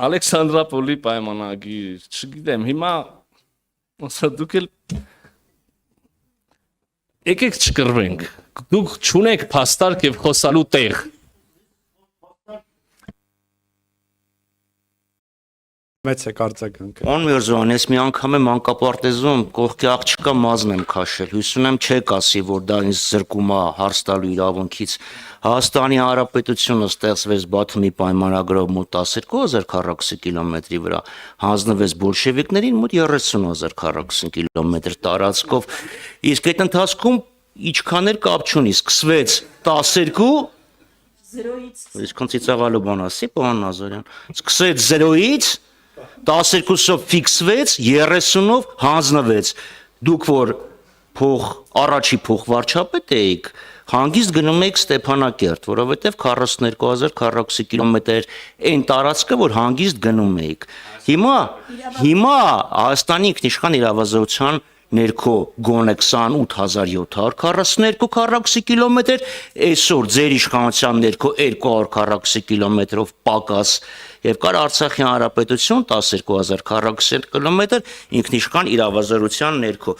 Ալեքսանդրապոլի պայմանագիր, չգիտեմ, հիմա ասա դուք էլ եկեք չկռվենք, դուք չունեք փաստարկ եւ խոսալու տեղ։ Մեծ է կարծականքը։ Պարոն Միրզոյան, ես մի անգամ եմ մանկապարտեզում կողքի աղջկա մազն եմ քաշել, հույս ունեմ չեք ասի, որ դա ինձ զրկում է հարց տալու իրավունքից։ Հայաստանի Հանրապետությունը ստեղծվեց Բաթումի պայմանագրով մոտ 12000 քառակուսի կիլոմետրի վրա, հանձնվեց բոլշևիկներին մոտ 30000 քառակուսի կիլոմետր տարածքով, իսկ այդ ընթացքում ինչքան էլ կապ չունի, սկսվեց 12 Այսքան ծիծաղալու բան ասի, պարոն Նազարյան, սկսեց 0-ից 12-ով ֆիքսվեց, 30-ով հանձնվեց։ Դուք որ առաջի փոխվարչապետ էիք, հանգիստ գնում եք Ստեփանակերտ, որովհետև 42000 քառակուսի կիլոմետր այն տարածքը, որ հանգիստ գնում էիք։ Հիմա Հայաստանի ինքնիշխան իրավազորության ներքո գոնե 28742 քառակուսի կիլոմետր, այսօր ձեր իշխանության ներքո 200 քառակուսի կիլոմետրով պակաս եւ կար Արցախի Հանրապետություն 12000 քառակուսի կիլոմետր ինքնիշխան իրավազորության ներքո։